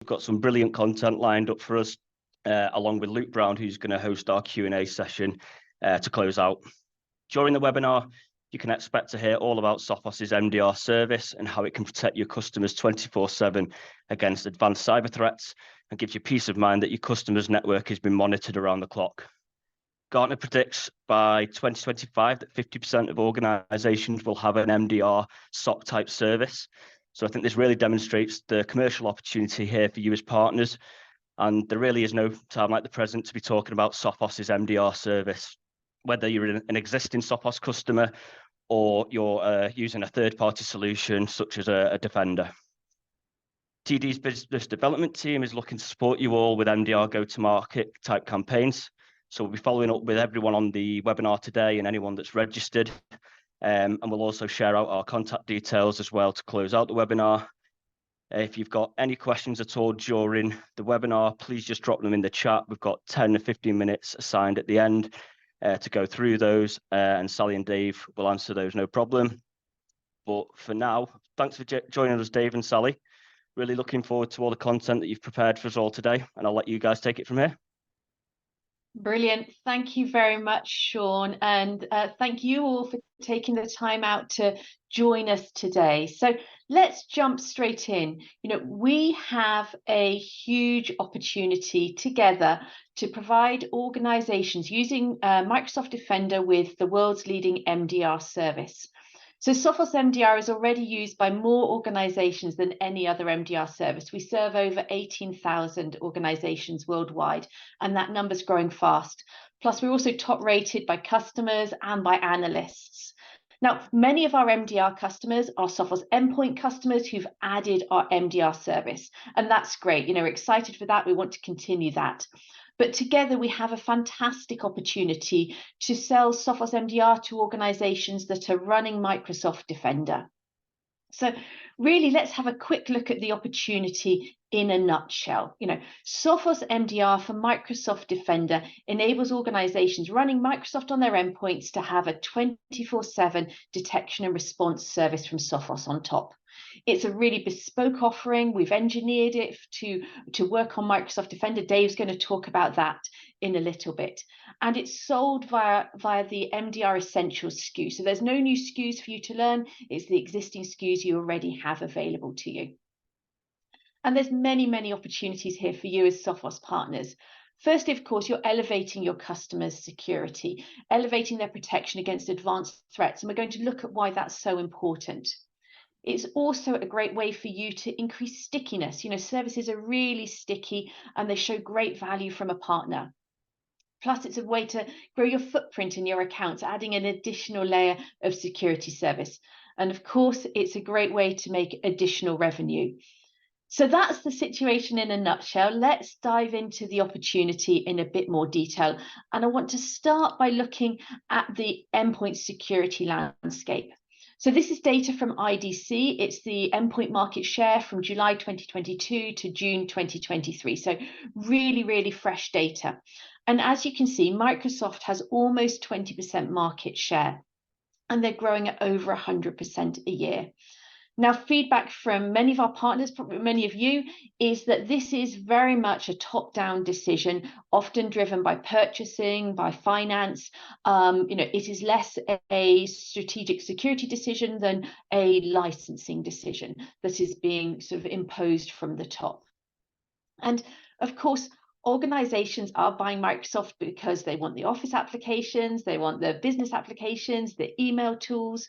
got some brilliant content lined up for us, along with Luke Brown, who's going to host our Q&A session to close out. During the webinar, you can expect to hear all about Sophos's MDR service and how it can protect your customers 24/7 against advanced cyber threats and gives you peace of mind that your customer's network has been monitored around the clock. Gartner predicts by 2025 that 50% of organizations will have an MDR SOC type service. So I think this really demonstrates the commercial opportunity here for you as partners. And there really is no time like the present to be talking about Sophos's MDR service, whether you're an existing Sophos customer or you're using a third-party solution such as a Defender. TD's business development team is looking to support you all with MDR go-to-market type campaigns. So we'll be following up with everyone on the webinar today and anyone that's registered. And we'll also share out our contact details as well to close out the webinar. If you've got any questions at all during the webinar, please just drop them in the chat. We've got 10 to 15 minutes assigned at the end to go through those, and Sally and Dave will answer those, no problem. But for now, thanks for joining us, Dave and Sally. Really looking forward to all the content that you've prepared for us all today, and I'll let you guys take it from here. Brilliant. Thank you very much, Sean. And thank you all for taking the time out to join us today. So let's jump straight in. We have a huge opportunity together to provide organizations using Microsoft Defender with the world's leading MDR service. So Sophos MDR is already used by more organizations than any other MDR service. We serve over 18,000 organizations worldwide, and that number's growing fast. Plus, we're also top rated by customers and by analysts. Now, many of our MDR customers are Sophos endpoint customers who've added our MDR service, and that's great. We're excited for that. We want to continue that. But together we have a fantastic opportunity to sell Sophos MDR to organizations that are running Microsoft Defender. So really, let's have a quick look at the opportunity in a nutshell. Sophos MDR for Microsoft Defender enables organizations running Microsoft on their endpoints to have a 24/7 detection and response service from Sophos on top. It's a really bespoke offering. We've engineered it to work on Microsoft Defender. Dave's going to talk about that in a little bit. And it's sold via the MDR Essentials SKU. So there's no new SKUs for you to learn. It's the existing SKUs you already have available to you. And there's many, many opportunities here for you as Sophos partners. First, of course, you're elevating your customers' security, elevating their protection against advanced threats. And we're going to look at why that's so important. It's also a great way for you to increase stickiness. Services are really sticky and they show great value from a partner. Plus, it's a way to grow your footprint in your accounts, adding an additional layer of security service. And of course, it's a great way to make additional revenue. So that's the situation in a nutshell. Let's dive into the opportunity in a bit more detail. And I want to start by looking at the endpoint security landscape. So this is data from IDC. It's the endpoint market share from July 2022 to June 2023. So really, really fresh data. And as you can see, Microsoft has almost 20% market share, and they're growing at over 100% a year. Now, feedback from many of our partners, probably many of you, is that this is very much a top-down decision, often driven by purchasing, by finance. It is less a strategic security decision than a licensing decision that is being sort of imposed from the top. And of course, organizations are buying Microsoft because they want the Office applications, they want the business applications, the email tools.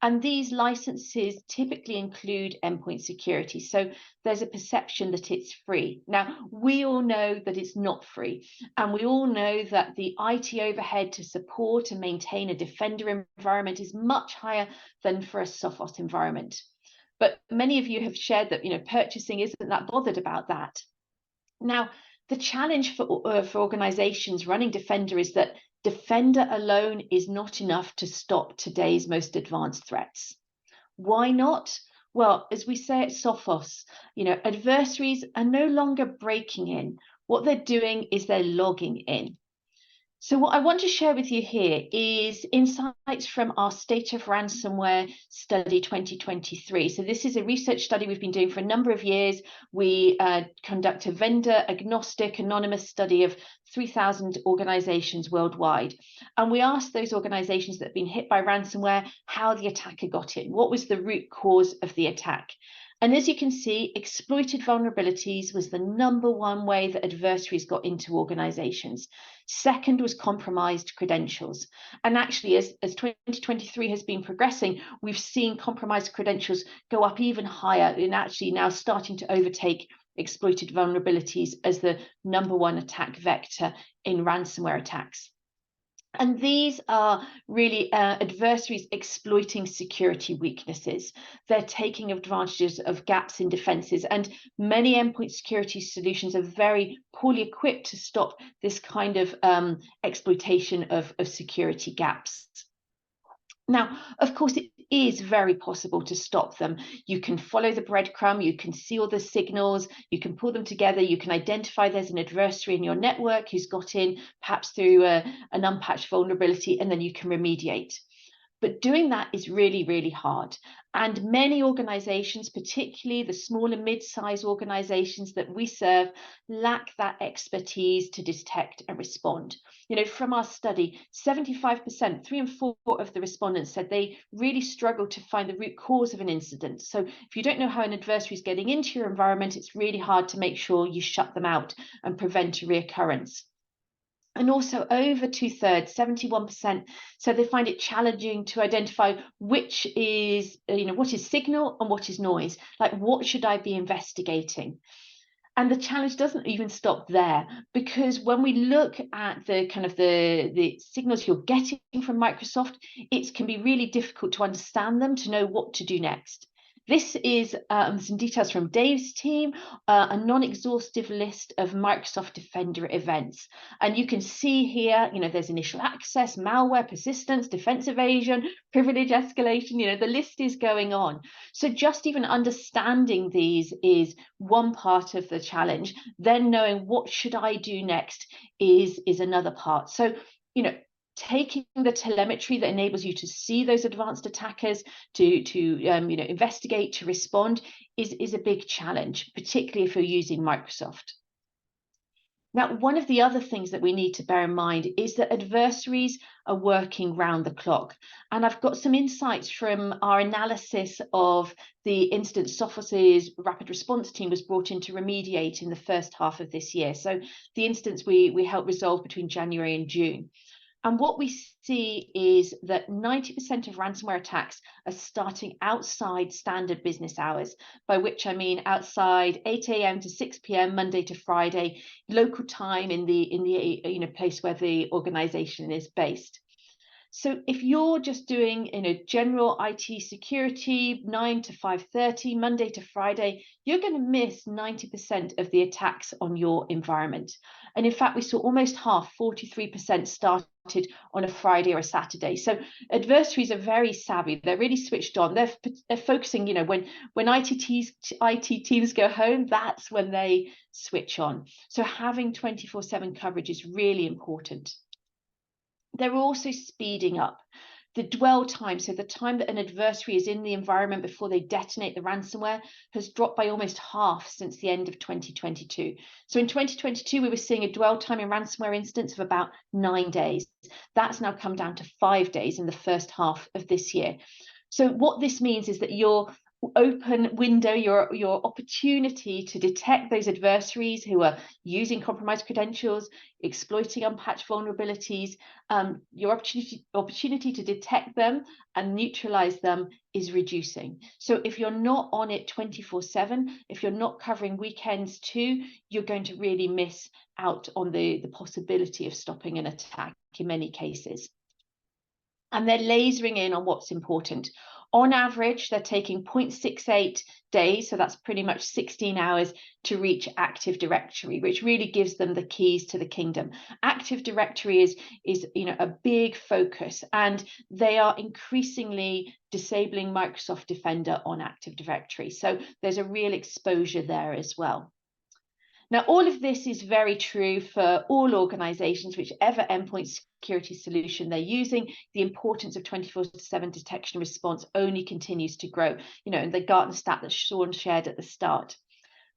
And these licenses typically include endpoint security. So there's a perception that it's free. Now, we all know that it's not free. And we all know that the IT overhead to support and maintain a Defender environment is much higher than for a Sophos environment. But many of you have shared that, purchasing isn't that bothered about that. Now, the challenge for organizations running Defender is that Defender alone is not enough to stop today's most advanced threats. Why not? Well, as we say at Sophos, adversaries are no longer breaking in. What they're doing is they're logging in. So what I want to share with you here is insights from our State of Ransomware Study 2023. So this is a research study we've been doing for a number of years. We conduct a vendor agnostic anonymous study of 3,000 organizations worldwide. And we asked those organizations that have been hit by ransomware how the attacker got in. What was the root cause of the attack? And as you can see, exploited vulnerabilities was the #1 way that adversaries got into organizations. Second was compromised credentials. And actually, as 2023 has been progressing, we've seen compromised credentials go up even higher and actually now starting to overtake exploited vulnerabilities as the #1 attack vector in ransomware attacks. And these are really adversaries exploiting security weaknesses. They're taking advantages of gaps in defenses, and many endpoint security solutions are very poorly equipped to stop this kind of exploitation of security gaps. Now, of course, it is very possible to stop them. You can follow the breadcrumb, you can see all the signals, you can pull them together, you can identify there's an adversary in your network who's got in, perhaps through an unpatched vulnerability, and then you can remediate. But doing that is really, really hard. And many organizations, particularly the small and mid-sized organizations that we serve, lack that expertise to detect and respond. You know, from our study, 75%, 3 in 4 of the respondents said they really struggle to find the root cause of an incident. So if you don't know how an adversary is getting into your environment, it's really hard to make sure you shut them out and prevent a reoccurrence. And also over 2/3, 71%, so they find it challenging to identify which is, what is signal and what is noise. Like, what should I be investigating? And the challenge doesn't even stop there, because when we look at the kind of the signals you're getting from Microsoft, it can be really difficult to understand them, to know what to do next. This is some details from Dave's team, a non-exhaustive list of Microsoft Defender events. And you can see here, there's initial access, malware, persistence, defense evasion, privilege escalation, the list is going on. So just even understanding these is one part of the challenge. Then knowing what should I do next is another part. So, taking the telemetry that enables you to see those advanced attackers, to investigate, to respond, is a big challenge, particularly if you're using Microsoft. Now, one of the other things that we need to bear in mind is that adversaries are working round the clock. And I've got some insights from our analysis of the incident Sophos' rapid response team was brought in to remediate in the first half of this year. So the incidents we helped resolve between January and June. And what we see is that 90% of ransomware attacks are starting outside standard business hours, by which I mean outside 8 a.m. to 6 p.m. Monday to Friday, local time in the place where the organization is based. So if you're just doing general IT security 9 to 5:30 Monday to Friday, you're going to miss 90% of the attacks on your environment. And in fact, we saw almost half, 43%, started on a Friday or a Saturday. So adversaries are very savvy. They're really switched on. They're focusing, when IT teams go home, that's when they switch on. So having 24/7 coverage is really important. They're also speeding up. The dwell time, so the time that an adversary is in the environment before they detonate the ransomware, has dropped by almost half since the end of 2022. So in 2022, we were seeing a dwell time in ransomware incidents of about 9 days. That's now come down to 5 days in the first half of this year. So what this means is that your open window, your opportunity to detect those adversaries who are using compromised credentials, exploiting unpatched vulnerabilities, your opportunity to detect them and neutralize them is reducing. So if you're not on it 24/7, if you're not covering weekends too, you're going to really miss out on the possibility of stopping an attack in many cases. And they're lasering in on what's important. On average, they're taking 0.68 days, so that's pretty much 16 hours to reach Active Directory, which really gives them the keys to the kingdom. Active Directory is a big focus, and they are increasingly disabling Microsoft Defender on Active Directory. So there's a real exposure there as well. Now, all of this is very true for all organizations, whichever endpoint security solution they're using. The importance of 24/7 detection and response only continues to grow, in the Gartner stat that Sean shared at the start.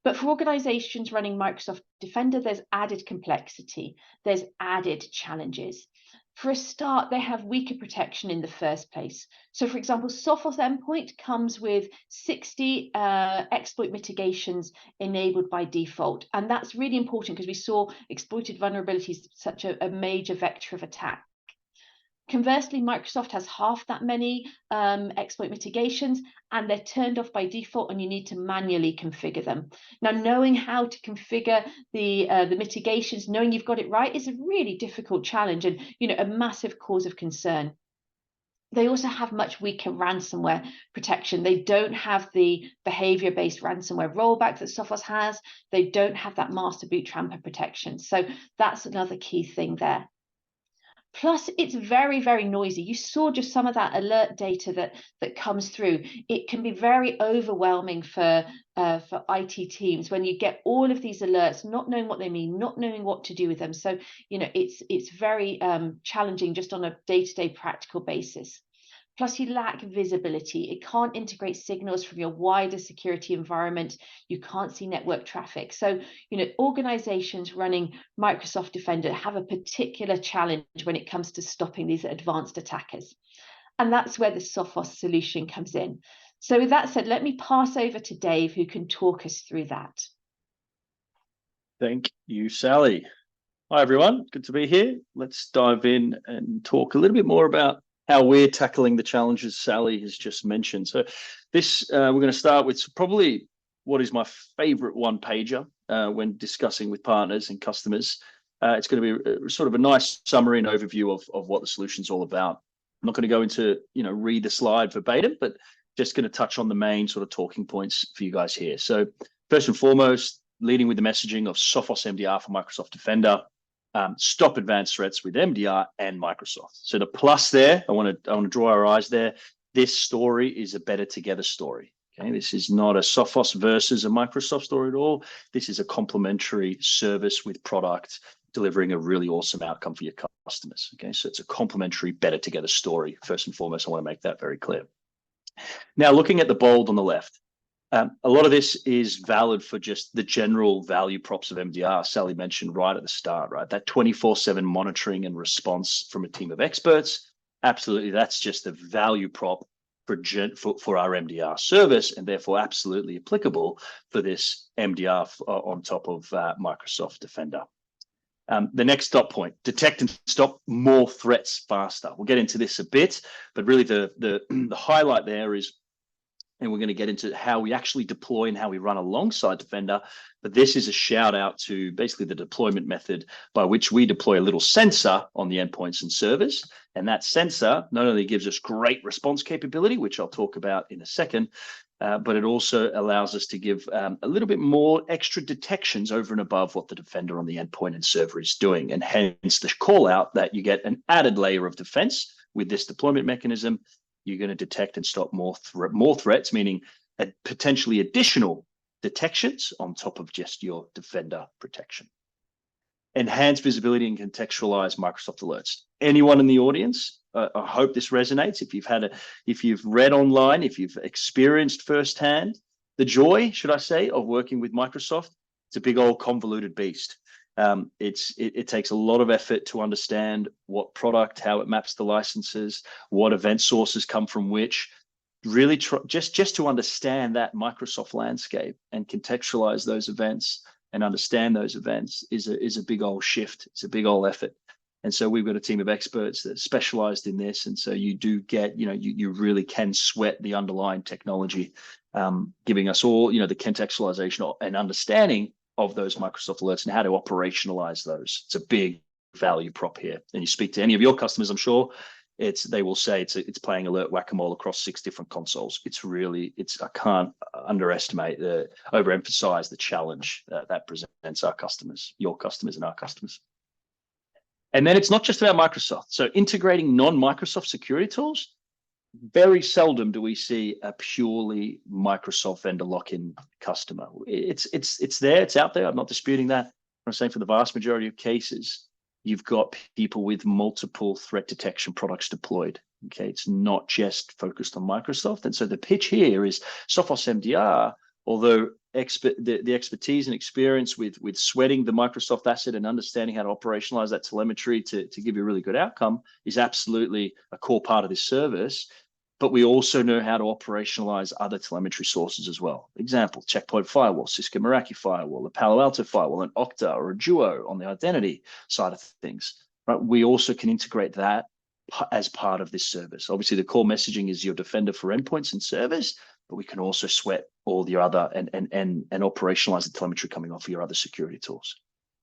But for organizations running Microsoft Defender, there's added complexity, there's added challenges. For a start, they have weaker protection in the first place. So for example, Sophos Endpoint comes with 60 exploit mitigations enabled by default. And that's really important because we saw exploited vulnerabilities such a major vector of attack. Conversely, Microsoft has half that many exploit mitigations, and they're turned off by default, and you need to manually configure them. Now, knowing how to configure the mitigations, knowing you've got it right, is a really difficult challenge and a massive cause of concern. They also have much weaker ransomware protection. They don't have the behavior-based ransomware rollback that Sophos has. They don't have that master boot tramper protection. So that's another key thing there. Plus, it's very, very noisy. You saw just some of that alert data that comes through. It can be very overwhelming for IT teams when you get all of these alerts, not knowing what they mean, not knowing what to do with them. So, it's very challenging just on a day-to-day practical basis. Plus, you lack visibility. It can't integrate signals from your wider security environment. You can't see network traffic. So, organizations running Microsoft Defender have a particular challenge when it comes to stopping these advanced attackers. And that's where the Sophos solution comes in. So with that said, let me pass over to Dave, who can talk us through that. Thank you, Sally. Hi, everyone. Good to be here. Let's dive in and talk a little bit more about how we're tackling the challenges Sally has just mentioned. So this, we're going to start with probably what is my favorite one-pager when discussing with partners and customers. It's going to be sort of a nice summary and overview of what the solution's all about. I'm not going to go into, read the slide verbatim, but just going to touch on the main sort of talking points for you guys here. So first and foremost, leading with the messaging of Sophos MDR for Microsoft Defender. Stop advanced threats with MDR and Microsoft. So the plus there, I want to draw our eyes there. This story is a better together story. Okay, this is not a Sophos versus a Microsoft story at all. This is a complementary service with product delivering a really awesome outcome for your customers. Okay, so it's a complementary, better together story. First and foremost, I want to make that very clear. Now, looking at the bold on the left. A lot of this is valid for just the general value props of MDR. Sally mentioned right at the start, right? That 24/7 monitoring and response from a team of experts. Absolutely, that's just a value prop for our MDR service, and therefore absolutely applicable for this MDR on top of Microsoft Defender. The next dot point: detect and stop more threats faster. We'll get into this a bit, but really the highlight there is. And we're going to get into how we actually deploy and how we run alongside Defender. But this is a shout out to basically the deployment method by which we deploy a little sensor on the endpoints and servers. And that sensor not only gives us great response capability, which I'll talk about in a second, but it also allows us to give a little bit more extra detections over and above what the Defender on the endpoint and server is doing. And hence the call out that you get an added layer of defense with this deployment mechanism. You're going to detect and stop more threats, meaning potentially additional detections on top of just your Defender protection. Enhance visibility and contextualize Microsoft alerts. Anyone in the audience, I hope this resonates. If you've read online, if you've experienced firsthand the joy, should I say, of working with Microsoft, it's a big old convoluted beast. It takes a lot of effort to understand what product, how it maps the licenses, what event sources come from which. Really, just to understand that Microsoft landscape and contextualize those events and understand those events is a big old shift. It's a big old effort. And so we've got a team of experts that specialized in this. And so you do get, you really can sweat the underlying technology, giving us all, the contextualization and understanding of those Microsoft alerts and how to operationalize those. It's a big value prop here. And you speak to any of your customers, I'm sure they will say it's playing alert whack-a-mole across 6 different consoles. I can't overemphasize the challenge that presents our customers, your customers and our customers. And then it's not just about Microsoft. So integrating non-Microsoft security tools, very seldom do we see a purely Microsoft vendor lock-in customer. It's there, it's out there. I'm not disputing that. I'm saying for the vast majority of cases, you've got people with multiple threat detection products deployed. Okay, it's not just focused on Microsoft. And so the pitch here is Sophos MDR, although the expertise and experience with sweating the Microsoft asset and understanding how to operationalize that telemetry to give you a really good outcome is absolutely a core part of this service. But we also know how to operationalize other telemetry sources as well. Example, Checkpoint Firewall, Cisco Meraki Firewall, a Palo Alto Firewall, an Okta or a Duo on the identity side of things. Right? We also can integrate that as part of this service. Obviously, the core messaging is your defender for endpoints and servers, but we can also sweat all your other and operationalize the telemetry coming off of your other security tools.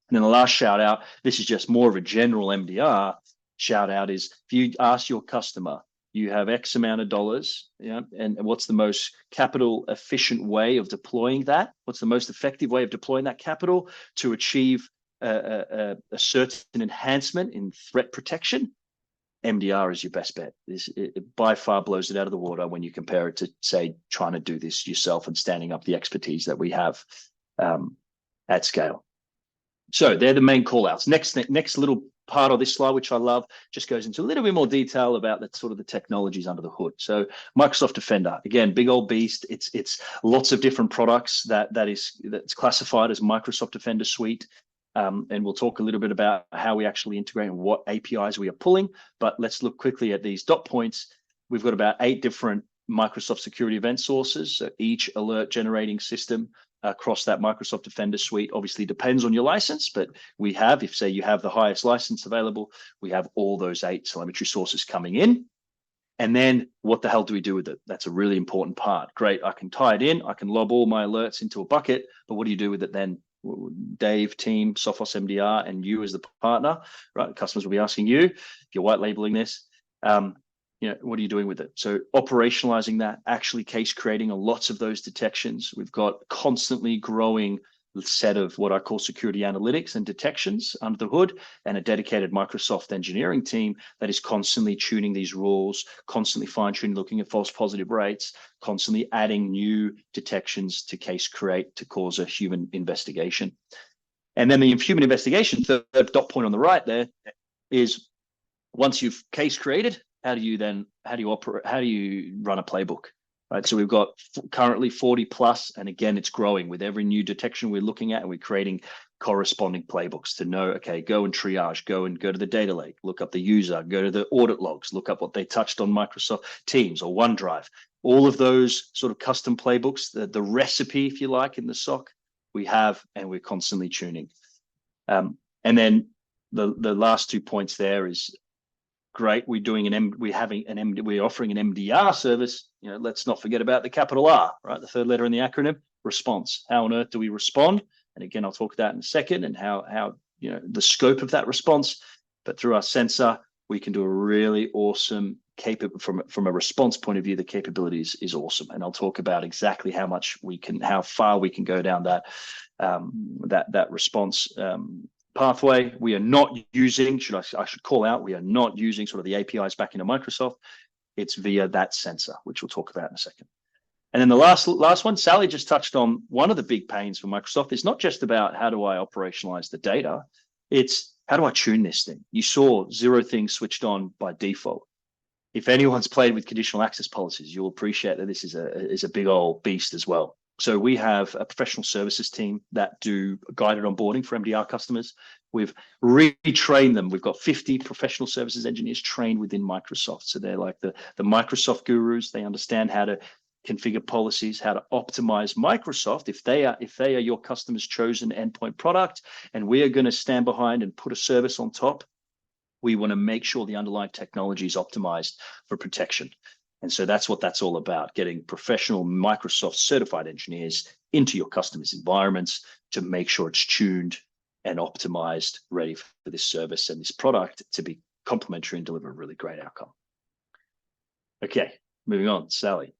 And then the last shout out, this is just more of a general MDR shout out, is if you ask your customer, you have X amount of dollars, and what's the most capital efficient way of deploying that? What's the most effective way of deploying that capital to achieve a certain enhancement in threat protection? MDR is your best bet. It by far blows it out of the water when you compare it to, say, trying to do this yourself and standing up the expertise that we have at scale. So they're the main call outs. Next little part of this slide, which I love, just goes into a little bit more detail about the sort of the technologies under the hood. So Microsoft Defender, again, big old beast. It's lots of different products that's classified as Microsoft Defender Suite. And we'll talk a little bit about how we actually integrate and what APIs we are pulling. But let's look quickly at these dot points. We've got about 8 different Microsoft security event sources. So each alert generating system across that Microsoft Defender Suite obviously depends on your license, but we have, if say you have the highest license available, we have all those 8 telemetry sources coming in. And then what the hell do we do with it? That's a really important part. Great, I can tie it in, I can lob all my alerts into a bucket, but what do you do with it then? Dave, team, Sophos MDR, and you as the partner, right? Customers will be asking you, if you're white labeling this, what are you doing with it? So operationalizing that, actually case creating lots of those detections. We've got constantly growing set of what I call security analytics and detections under the hood, and a dedicated Microsoft engineering team that is constantly tuning these rules, constantly fine-tuning, looking at false positive rates, constantly adding new detections to case create to cause a human investigation. And then the human investigation, third dot point on the right there, is once you've case created, how do you run a playbook? Right, so we've got currently 40 plus, and again, it's growing with every new detection we're looking at, and we're creating corresponding playbooks to know, okay, go and triage, go to the data lake, look up the user, go to the audit logs, look up what they touched on Microsoft Teams or OneDrive. All of those sort of custom playbooks, the recipe, if you like, in the SOC, we have, and we're constantly tuning. And then the last 2 points there is, great, we're offering an MDR service. Let's not forget about the capital R, right? The third letter in the acronym, response. How on earth do we respond? And again, I'll talk about that in a second, and how the scope of that response. But through our sensor, we can do a really awesome from a response point of view. The capabilities is awesome, and I'll talk about exactly how far we can go down that response pathway. We are not using, I should call out, we are not using sort of the APIs back into Microsoft. It's via that sensor, which we'll talk about in a second. And then the last one, Sally just touched on. One of the big pains for Microsoft is not just about how do I operationalize the data, it's how do I tune this thing? You saw 0 things switched on by default. If anyone's played with conditional access policies, you'll appreciate that this is a big old beast as well. So we have a professional services team that do guided onboarding for MDR customers. We've retrained them. We've got 50 professional services engineers trained within Microsoft. So they're like the Microsoft gurus. They understand how to configure policies, how to optimize Microsoft if they are your customer's chosen endpoint product, and we are going to stand behind and put a service on top. We want to make sure the underlying technology is optimized for protection. And so that's what that's all about, getting professional Microsoft certified engineers into your customers' environments to make sure it's tuned and optimized, ready for this service and this product to be complementary and deliver a really great outcome. Okay, moving on, Sally.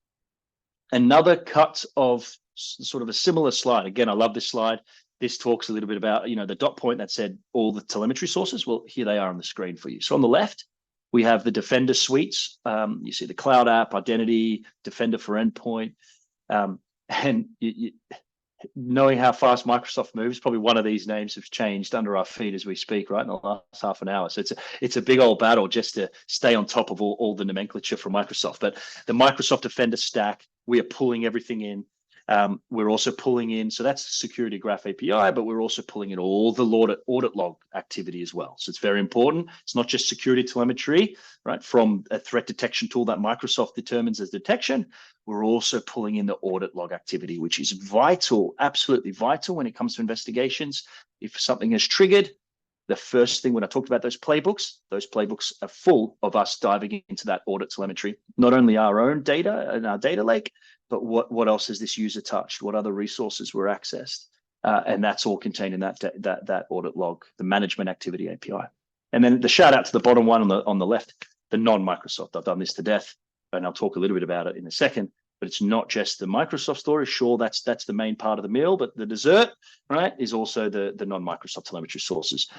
Another cut of sort of a similar slide. Again, I love this slide. This talks a little bit about, the dot point that said all the telemetry sources. Well, here they are on the screen for you. So on the left, We have the Defender suites. You see the Cloud App, Identity, Defender for Endpoint. And knowing how fast Microsoft moves, probably one of these names have changed under our feet as we speak, right, in the last half an hour. So it's a big old battle just to stay on top of all the nomenclature from Microsoft. But the Microsoft Defender stack, we are pulling everything in. We're also pulling in, so that's the Security Graph API, but we're also pulling in all the audit log activity as well. So it's very important. It's not just security telemetry, right, from a threat detection tool that Microsoft determines as detection. We're also pulling in the audit log activity, which is vital, absolutely vital when it comes to investigations. If something is triggered, the first thing when I talked about those playbooks are full of us diving into that audit telemetry, not only our own data and our data lake, but what else has this user touched? What other resources were accessed? And that's all contained in that audit log, the management activity API. And then the shout out to the bottom one on the left, the non-Microsoft. I've done this to death, and I'll talk a little bit about it in a second. But it's not just the Microsoft story. Sure, that's the main part of the meal, but the dessert, right, is also the non-Microsoft telemetry sources.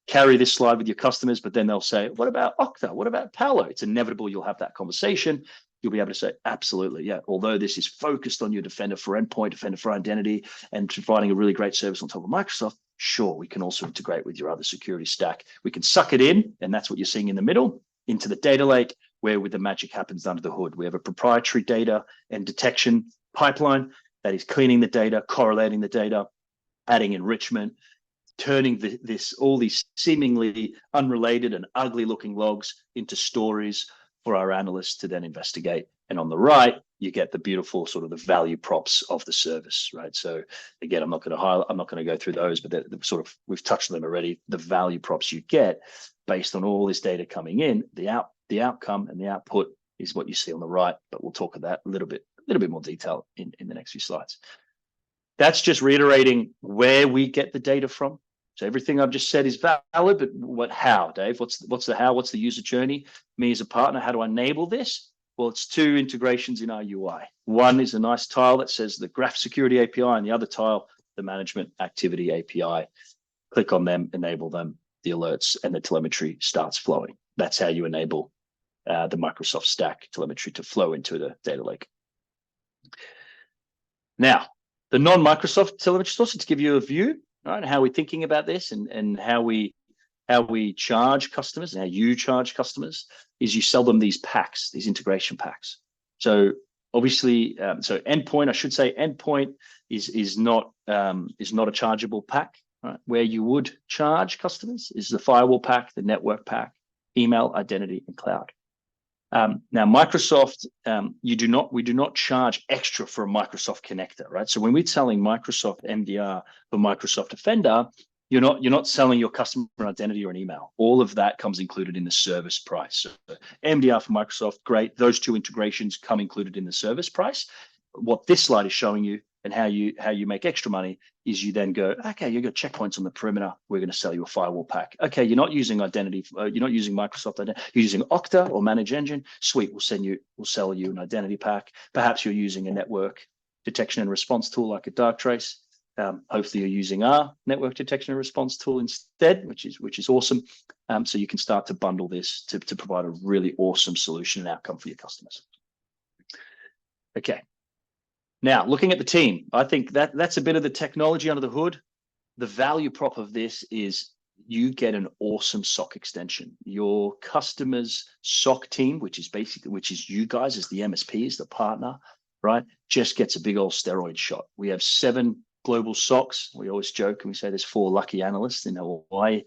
Carry this slide with your customers, but then they'll say, what about Okta? What about Palo? It's inevitable you'll have that conversation. You'll be able to say, absolutely, yeah. Although this is focused on your Defender for Endpoint, Defender for Identity, and providing a really great service on top of Microsoft, sure, we can also integrate with your other security stack. We can suck it in, and that's what you're seeing in the middle, into the data lake, where the magic happens under the hood. We have a proprietary data and detection pipeline that is cleaning the data, correlating the data, adding enrichment, turning all these seemingly unrelated and ugly looking logs into stories for our analysts to then investigate. And on the right, you get the beautiful sort of the value props of the service, right? So again, I'm not going to go through those, but we've touched on them already. The value props you get based on all this data coming in, the outcome and the output is what you see on the right. But we'll talk about a little bit more detail in the next few slides. That's just reiterating where we get the data from. So everything I've just said is valid, but how, Dave? What's the how? What's the user journey? Me as a partner, how do I enable this? Well, it's two integrations in our UI. One is a nice tile that says the Graph Security API, and the other tile, the Management Activity API. Click on them, enable them, the alerts and the telemetry starts flowing. That's how you enable the Microsoft stack telemetry to flow into the data lake. Now, the non-Microsoft telemetry source, to give you a view, right, how we're thinking about this and how we charge customers and how you charge customers is you sell them these packs, these integration packs. So obviously, so endpoint, I should say endpoint is not a chargeable pack. Right? Where you would charge customers is the firewall pack, the network pack, email, identity, and cloud. Now, Microsoft, we do not charge extra for a Microsoft connector, right? So when we're selling Microsoft MDR for Microsoft Defender, you're not selling your customer an identity or an email. All of that comes included in the service price. So MDR for Microsoft, great. Those two integrations come included in the service price. What this slide is showing you and how you make extra money is you then go, okay, you've got checkpoints on the perimeter. We're going to sell you a firewall pack. Okay, you're not using identity. You're not using Microsoft identity. You're using Okta or Manage Engine. Sweet, we'll sell you an identity pack. Perhaps you're using a network detection and response tool like a Darktrace. Hopefully you're using our network detection and response tool instead, which is awesome. So you can start to bundle this to provide a really awesome solution and outcome for your customers. Okay. Now, looking at the team, I think that's a bit of the technology under the hood. The value prop of this is you get an awesome SOC extension. Your customer's SOC team, which is you guys as the MSP, as the partner, right, just gets a big old steroid shot. We have 7 global SOCs. We always joke and we say there's 4 lucky analysts in Hawaii.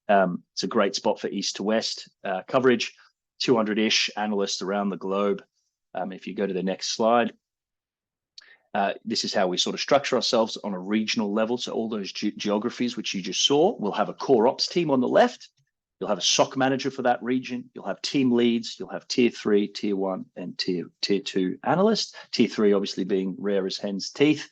It's a great spot for east to west coverage, 200-ish analysts around the globe. If you go to the next slide, this is how we sort of structure ourselves on a regional level. So all those geographies which you just saw, we'll have a core ops team on the left. You'll have a SOC manager for that region. You'll have team leads. You'll have tier 3, tier 1, and tier 2 analysts. Tier 3 obviously being rare as hen's teeth.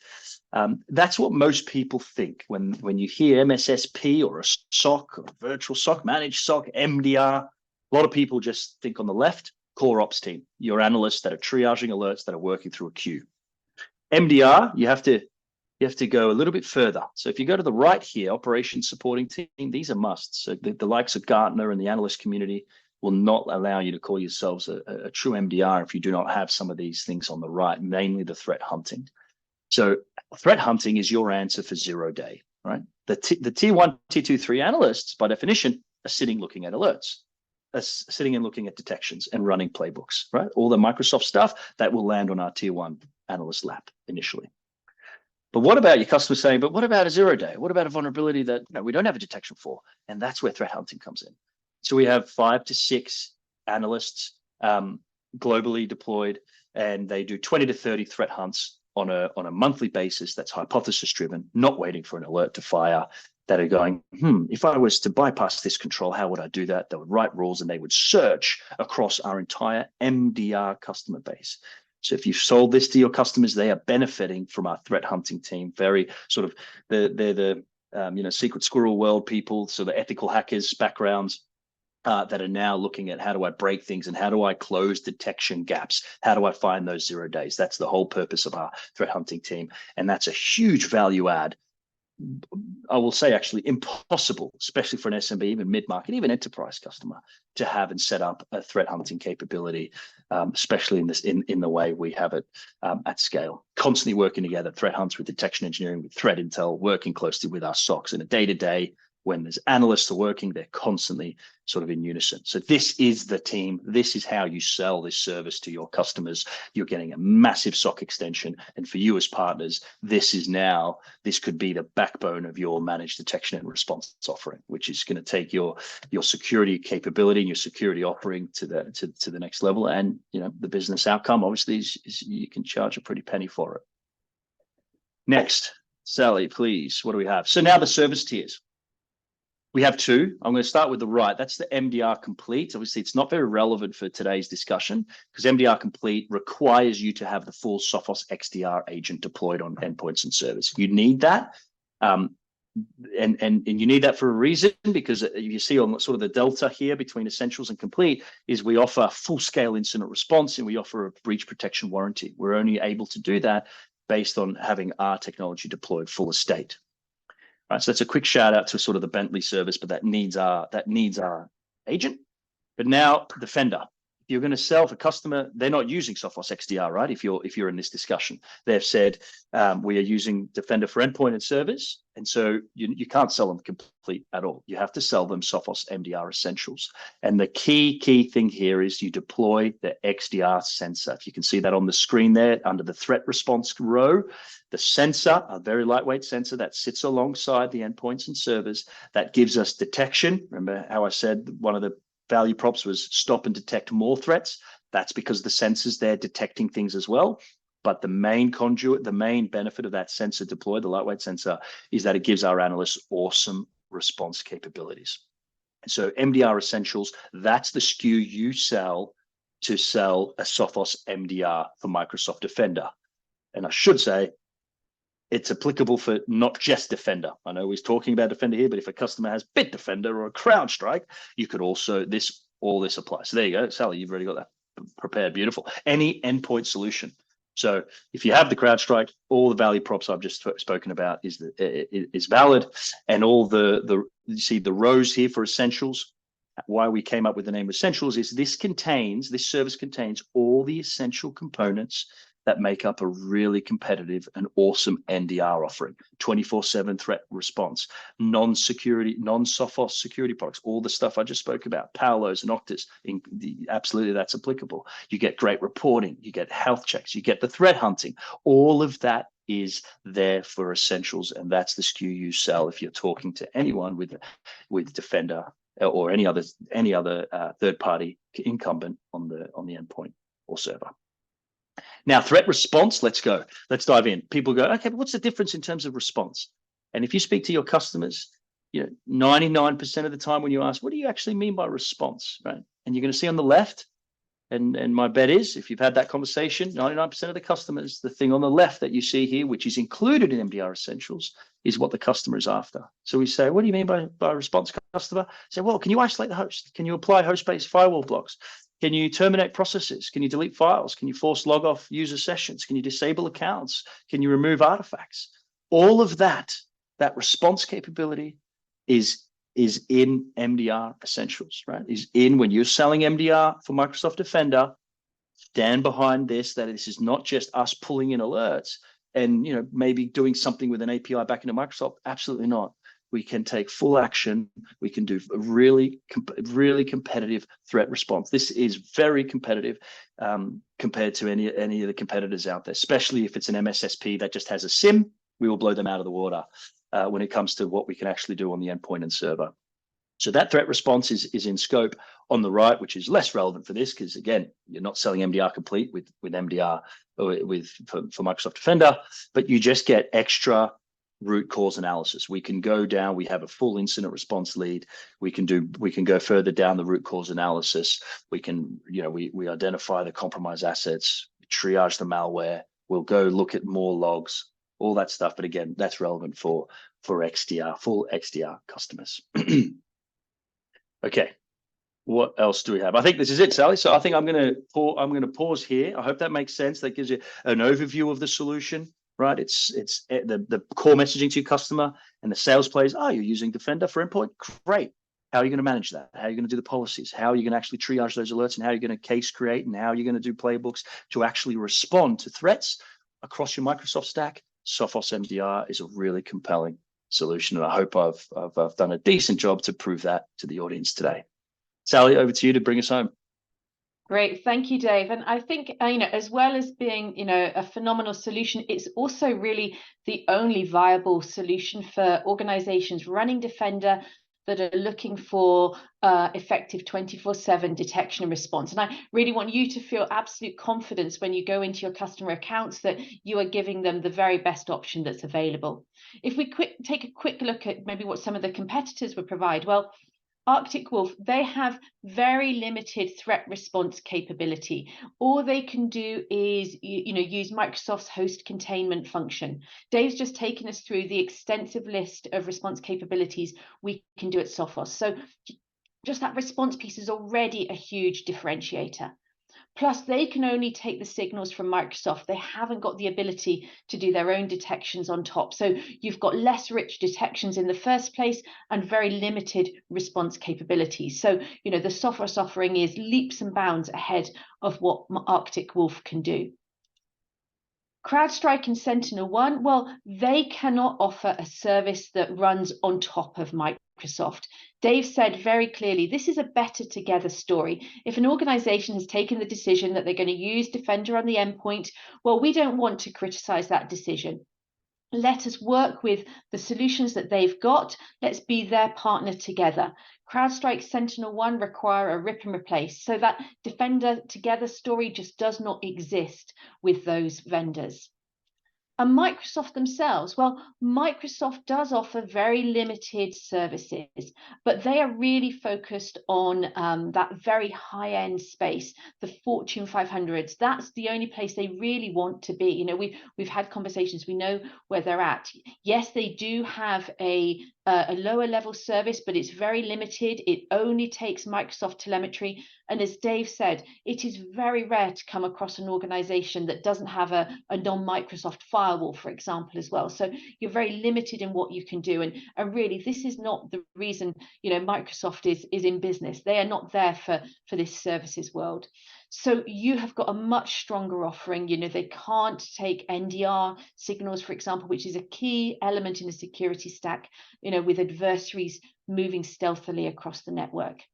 That's what most people think when you hear MSSP or a SOC or a virtual SOC, managed SOC, MDR. A lot of people just think on the left, core ops team, your analysts that are triaging alerts that are working through a queue. MDR, you have to go a little bit further. So if you go to the right here, operations supporting team, these are musts. So the likes of Gartner and the analyst community, will not allow you to call yourselves a true MDR if you do not have some of these things on the right, mainly the threat hunting. So threat hunting is your answer for 0 day, right? The tier 1, tier 2, 3 analysts, by definition, are sitting looking at alerts, are sitting and looking at detections and running playbooks, right? All the Microsoft stuff that will land on our tier 1 analyst lap initially. But what about your customer saying, but what about a 0 day? What about a vulnerability that we don't have a detection for? And that's where threat hunting comes in. So we have 5 to 6 analysts globally deployed, and they do 20 to 30 threat hunts on a monthly basis. That's hypothesis driven, not waiting for an alert to fire, that are going, if I was to bypass this control, how would I do that? They would write rules and they would search across our entire MDR customer base. So if you've sold this to your customers, they are benefiting from our threat hunting team. Very sort of, they're the secret squirrel world people, so the ethical hackers backgrounds that are now looking at how do I break things and how do I close detection gaps? How do I find those 0 days? That's the whole purpose of our threat hunting team. And that's a huge value add. I will say actually impossible, especially for an SMB, even mid-market, even enterprise customer, to have and set up a threat hunting capability, especially in the way we have it at scale. Constantly working together, threat hunts with detection engineering, with threat intel, working closely with our SOCs in a day-to-day. When there's analysts are working, they're constantly sort of in unison. So this is the team. This is how you sell this service to your customers. You're getting a massive SOC extension. And for you as partners, this could be the backbone of your managed detection and response offering, which is going to take your security capability and your security offering to the next level. And the business outcome, obviously, is you can charge a pretty penny for it. Next, Sally, please. What do we have? So now the service tiers. We have 2. I'm going to start with the right. That's the MDR Complete. Obviously, it's not very relevant for today's discussion because MDR Complete requires you to have the full Sophos XDR agent deployed on endpoints and servers. You need that. And you need that for a reason, because you see on sort of the delta here between Essentials and Complete is we offer full-scale incident response and we offer a breach protection warranty. We're only able to do that based on having our technology deployed full estate. Right, so that's a quick shout out to sort of the Bentley service, but that needs our agent. But now Defender, if you're going to sell for customer, they're not using Sophos XDR, right? If you're in this discussion, they've said we are using Defender for endpoint and servers, and so you can't sell them Complete at all. You have to sell them Sophos MDR Essentials. And the key thing here is you deploy the XDR sensor. If you can see that on the screen there under the threat response row. The sensor, a very lightweight sensor that sits alongside the endpoints and servers that gives us detection. Remember how I said one of the value props was stop and detect more threats? That's because the sensor's there detecting things as well. But the main conduit, the main benefit of that sensor deployed, the lightweight sensor, is that it gives our analysts awesome response capabilities. And so MDR Essentials, that's the SKU you sell to sell a Sophos MDR for Microsoft Defender. And I should say, it's applicable for not just Defender. I know we're talking about Defender here, but if a customer has Bitdefender or a CrowdStrike, you could also, all this applies. So there you go, Sally, you've already got that prepared, beautiful. Any endpoint solution. So if you have the CrowdStrike, all the value props I've just spoken about is valid, and all you see the rows here for Essentials. Why we came up with the name Essentials is this service contains all the essential components that make up a really competitive and awesome NDR offering, 24/7 threat response, non-Sophos security products, all the stuff I just spoke about, Palos and Oktas, absolutely that's applicable. You get great reporting, you get health checks, you get the threat hunting. All of that is there for Essentials, and that's the SKU you sell if you're talking to anyone with Defender or any other third-party incumbent on the endpoint or server. Now, threat response, let's go. Let's dive in. People go, okay, but what's the difference in terms of response? And if you speak to your customers, 99% of the time when you ask, what do you actually mean by response, right? And you're going to see on the left, and my bet is, if you've had that conversation, 99% of the customers, the thing on the left that you see here, which is included in MDR Essentials, is what the customer is after. So we say, what do you mean by response, customer? Say, well, can you isolate the host? Can you apply host-based firewall blocks? Can you terminate processes? Can you delete files? Can you force log off user sessions? Can you disable accounts? Can you remove artifacts? All of that response capability is is in MDR Essentials, right? Is in when you're selling MDR for Microsoft Defender, stand behind this, that this is not just us pulling in alerts and, you know, maybe doing something with an API back into Microsoft. Absolutely not. We can take full action. We can do a really competitive threat response. This is very competitive compared to any of the competitors out there, especially if it's an MSSP that just has a SIM. We will blow them out of the water when it comes to what we can actually do on the endpoint and server. So that threat response is in scope on the right, which is less relevant for this because, again, you're not selling MDR complete with MDR for Microsoft Defender, but you just get extra root cause analysis. We can go down, we have a full incident response lead. We can go further down the root cause analysis. We can, you know, we identify the compromised assets, triage the malware. We'll go look at more logs, all that stuff. But again, that's relevant for XDR, full XDR customers. Okay, what else do we have? I think this is it, Sally. So I think I'm going to pause here. I hope that makes sense. That gives you an overview of the solution, right? It's the core messaging to your customer and the sales plays. Oh, you're using Defender for endpoint? Great. How are you going to manage that? How are you going to do the policies? How are you going to actually triage those alerts, and how are you going to case create, and how are you going to do playbooks to actually respond to threats across your Microsoft stack? Sophos MDR is a really compelling solution, and I hope I've done a decent job to prove that to the audience today. Sally, over to you to bring us home. Great, thank you, Dave. And I think you know, as well as being, you know, a phenomenal solution, it's also really the only viable solution for organizations running Defender that are looking for effective 24/7 detection and response. And I really want you to feel absolute confidence when you go into your customer accounts that you are giving them the very best option that's available. If we take a quick look at maybe what some of the competitors would provide, well, Arctic Wolf, they have very limited threat response capability. All they can do is, you know, use Microsoft's host containment function. Dave's just taken us through the extensive list of response capabilities we can do at Sophos. So just that response piece is already a huge differentiator. Plus, they can only take the signals from Microsoft. They haven't got the ability to do their own detections on top. So you've got less rich detections in the first place and very limited response capabilities. So, you know, the Sophos offering is leaps and bounds ahead of what Arctic Wolf can do. CrowdStrike and SentinelOne, well, they cannot offer a service that runs on top of Microsoft. Dave said very clearly, this is a better together story. If an organization has taken the decision that they're going to use Defender on the endpoint, well, we don't want to criticize that decision. Let us work with the solutions that they've got. Let's be their partner together. CrowdStrike, SentinelOne require a rip and replace. So that Defender together story just does not exist with those vendors. And Microsoft themselves, well, Microsoft does offer very limited services, but they are really focused on that very high-end space, the Fortune 500s. That's the only place they really want to be. You know, we've had conversations. We know where they're at. Yes, they do have a lower level service, but it's very limited. It only takes Microsoft telemetry. And as Dave said, it is very rare to come across an organization that doesn't have a non-Microsoft firewall, for example, as well. So you're very limited in what you can do. And really, this is not the reason, you know, Microsoft is in business. They are not there for this services world. So you have got a much stronger offering. You know, they can't take NDR signals, for example, which is a key element in the security stack, you know, with adversaries moving stealthily across the network.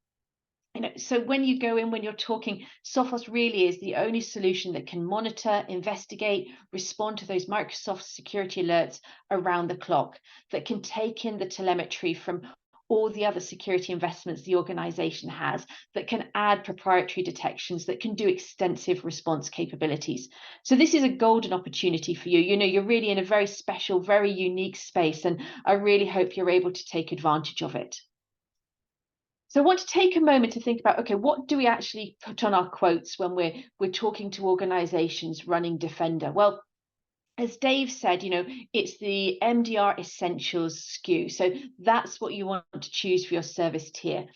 You know, so when you go in, when you're talking, Sophos really is the only solution that can monitor, investigate, respond to those Microsoft security alerts around the clock, that can take in the telemetry from all the other security investments the organization has, that can add proprietary detections, that can do extensive response capabilities. So this is a golden opportunity for you. You know, you're really in a very special, very unique space, and I really hope you're able to take advantage of it. So I want to take a moment to think about, okay, what do we actually put on our quotes when we're talking to organizations running Defender? Well, as Dave said, you know, it's the MDR Essentials SKU. So that's what you want to choose for your service tier.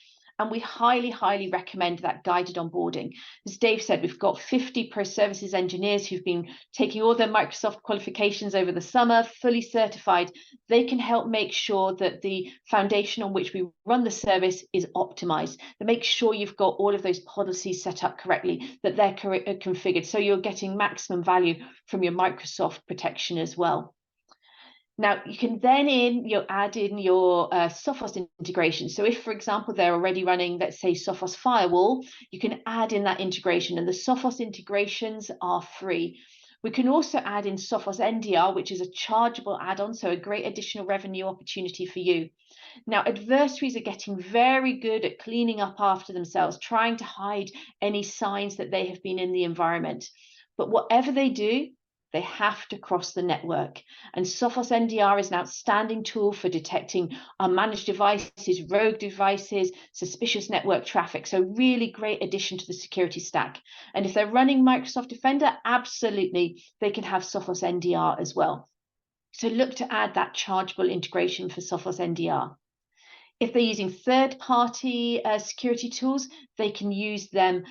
And we highly, highly recommend that guided onboarding. As Dave said, we've got 50 pro services engineers who've been taking all their Microsoft qualifications over the summer, fully certified. They can help make sure that the foundation on which we run the service is optimized, to make sure you've got all of those policies set up correctly, that they're configured, so you're getting maximum value from your Microsoft protection as well. Now, you can then add in your Sophos integration. So if, for example, they're already running, let's say, Sophos Firewall, you can add in that integration, and the Sophos integrations are free. We can also add in Sophos MDR, which is a chargeable add-on, so a great additional revenue opportunity for you. Now, adversaries are getting very good at cleaning up after themselves, trying to hide any signs that they have been in the environment. But whatever they do, they have to cross the network. And Sophos MDR is an outstanding tool for detecting unmanaged devices, rogue devices, suspicious network traffic. So really great addition to the security stack. And if they're running Microsoft Defender, absolutely, they can have Sophos MDR as well. So look to add that chargeable integration for Sophos MDR. If they're using third-party security tools, they can use them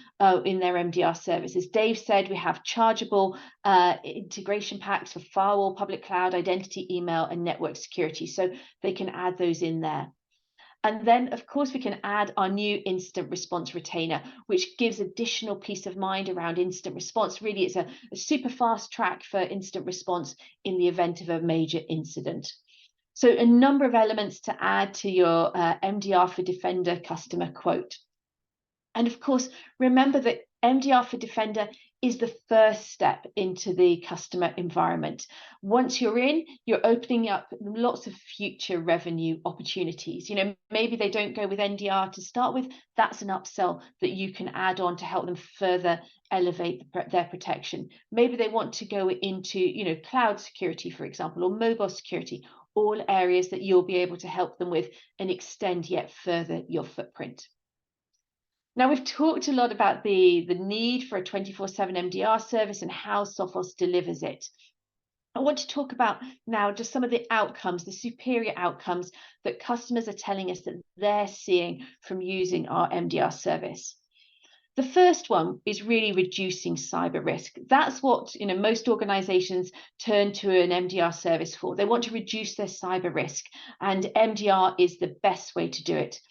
in their MDR service. As Dave said, we have chargeable integration packs for firewall, public cloud, identity, email, and network security. So they can add those in there. And then, of course, we can add our new incident response retainer, which gives additional peace of mind around incident response. Really, it's a super fast track for incident response in the event of a major incident. So a number of elements to add to your MDR for Defender customer quote. And of course, remember that MDR for Defender is the first step into the customer environment. Once you're in, you're opening up lots of future revenue opportunities. You know, maybe they don't go with MDR to start with. That's an upsell that you can add on to help them further elevate their protection. Maybe they want to go into, you know, cloud security, for example, or mobile security, all areas that you'll be able to help them with and extend yet further your footprint. Now, we've talked a lot about the need for a 24/7 MDR service and how Sophos delivers it. I want to talk about now just some of the outcomes, the superior outcomes that customers are telling us that they're seeing from using our MDR service. The first one is really reducing cyber risk. That's what, you know, most organizations turn to an MDR service for. They want to reduce their cyber risk, and MDR is the best way to do it.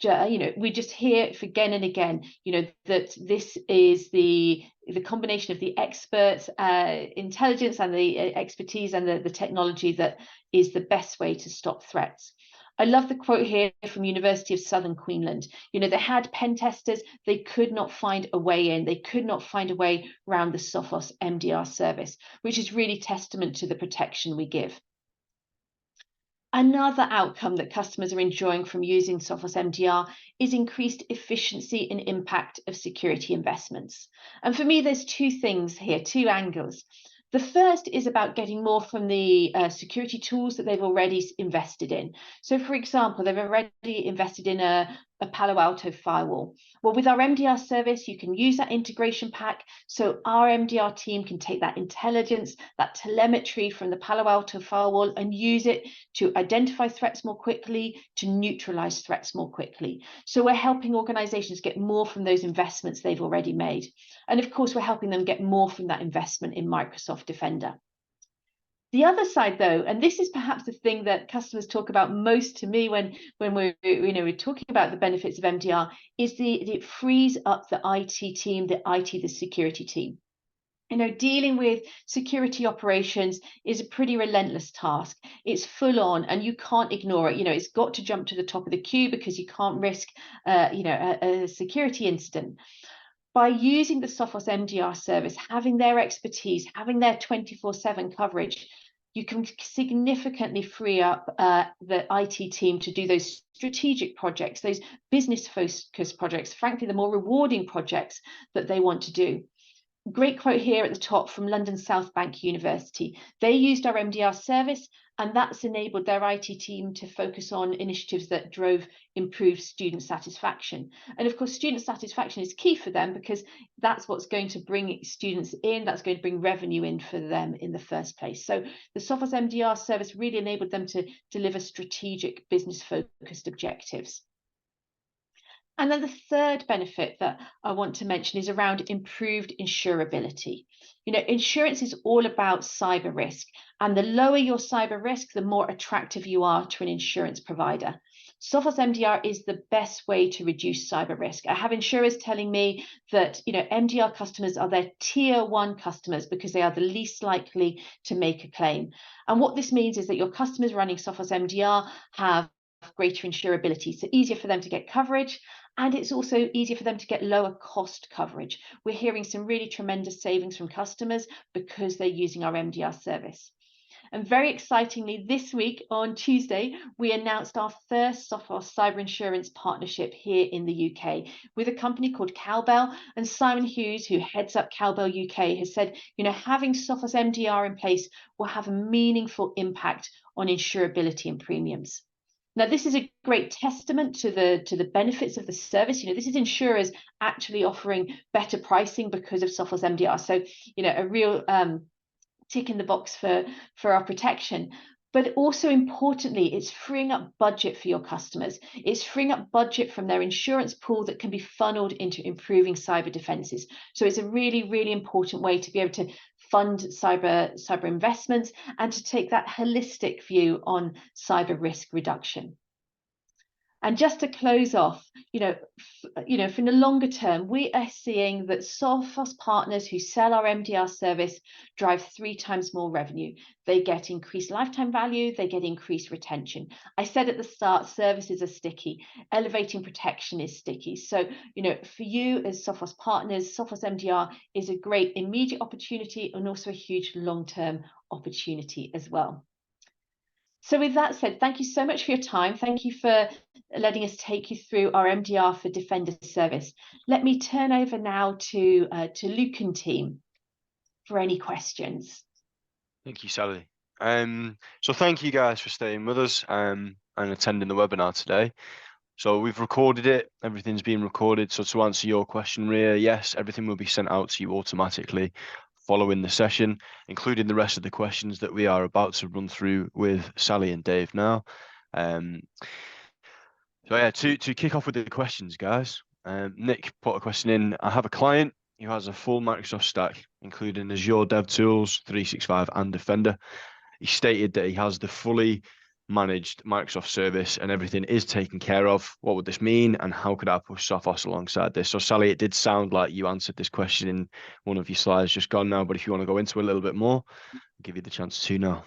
You know, we just hear again and again, you know, that this is the combination of the experts, intelligence and the expertise and the technology that is the best way to stop threats. I love the quote here from University of Southern Queensland. You know, they had pen testers, they could not find a way in, they could not find a way around the Sophos MDR service, which is really testament to the protection we give. Another outcome that customers are enjoying from using Sophos MDR is increased efficiency and impact of security investments. And for me, there's two things here, two angles. The first is about getting more from the security tools that they've already invested in. So, for example, they've already invested in a Palo Alto firewall. Well, with our MDR service, you can use that integration pack. So our MDR team can take that intelligence, that telemetry from the Palo Alto firewall and use it to identify threats more quickly, to neutralize threats more quickly. So we're helping organizations get more from those investments they've already made. And of course, we're helping them get more from that investment in Microsoft Defender. The other side, though, and this is perhaps the thing that customers talk about most to me when we're talking about the benefits of MDR, is it frees up the IT team, the security team. You know, dealing with security operations is a pretty relentless task. It's full on and you can't ignore it. You know, it's got to jump to the top of the queue because you can't risk, a security incident. By using the Sophos MDR service, having their expertise, having their 24/7 coverage, you can significantly free up the IT team to do those strategic projects, those business-focused projects, frankly, the more rewarding projects that they want to do. Great quote here at the top from London South Bank University. They used our MDR service, and that's enabled their IT team to focus on initiatives that drove improved student satisfaction. And of course, student satisfaction is key for them because that's what's going to bring students in, that's going to bring revenue in for them in the first place. So the Sophos MDR service really enabled them to deliver strategic business-focused objectives. And then the third benefit that I want to mention is around improved insurability. Insurance is all about cyber risk, and the lower your cyber risk, the more attractive you are to an insurance provider. Sophos MDR is the best way to reduce cyber risk. I have insurers telling me that MDR customers are their tier 1 customers because they are the least likely to make a claim. And what this means is that your customers running Sophos MDR have greater insurability, so easier for them to get coverage, and it's also easier for them to get lower cost coverage. We're hearing some really tremendous savings from customers because they're using our MDR service. And very excitingly, this week on Tuesday, we announced our first Sophos cyber insurance partnership here in the UK with a company called Cowbell. And Simon Hughes, who heads up Cowbell UK, has said, having Sophos MDR in place will have a meaningful impact on insurability and premiums. Now, this is a great testament to the benefits of the service. This is insurers actually offering better pricing because of Sophos MDR. So, a real tick in the box for our protection. But also importantly, it's freeing up budget for your customers. It's freeing up budget from their insurance pool that can be funneled into improving cyber defenses. So it's a really, really important way to be able to fund cyber investments and to take that holistic view on cyber risk reduction. And just to close off, for the longer term, we are seeing that Sophos partners who sell our MDR service drive 3 times more revenue. They get increased lifetime value, they get increased retention. I said at the start, services are sticky, elevating protection is sticky. So, for you as Sophos partners, Sophos MDR is a great immediate opportunity and also a huge long-term opportunity as well. So with that said, thank you so much for your time. Thank you for letting us take you through our MDR for Defender service. Let me turn over now to Luke and team for any questions. Thank you, Sally. So thank you guys for staying with us and attending the webinar today. So we've recorded it, everything's been recorded. So to answer your question, Ria, yes, everything will be sent out to you automatically following the session, including the rest of the questions that we are about to run through with Sally and Dave now. So yeah, to kick off with the questions, guys, Nick put a question in. I have a client who has a full Microsoft stack, including Azure DevTools, 365 and Defender. He stated that he has the fully managed Microsoft service and everything is taken care of. What would this mean and how could I push Sophos alongside this? So Sally, it did sound like you answered this question in one of your slides just gone now, but if you want to go into it a little bit more, I'll give you the chance to now.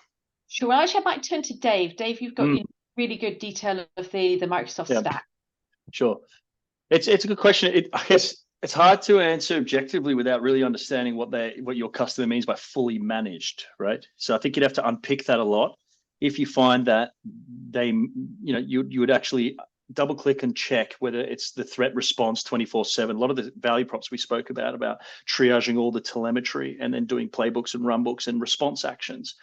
Sure. Well, actually, I might turn to Dave. Dave, you've got really good detail of the Microsoft stack. Sure. It's a good question. I guess it's hard to answer objectively without really understanding what your customer means by fully managed, right? So I think you'd have to unpick that a lot. If you find that you would actually double click and check whether it's the threat response 24/7. A lot of the value props we spoke about triaging all the telemetry and then doing playbooks and runbooks and response actions.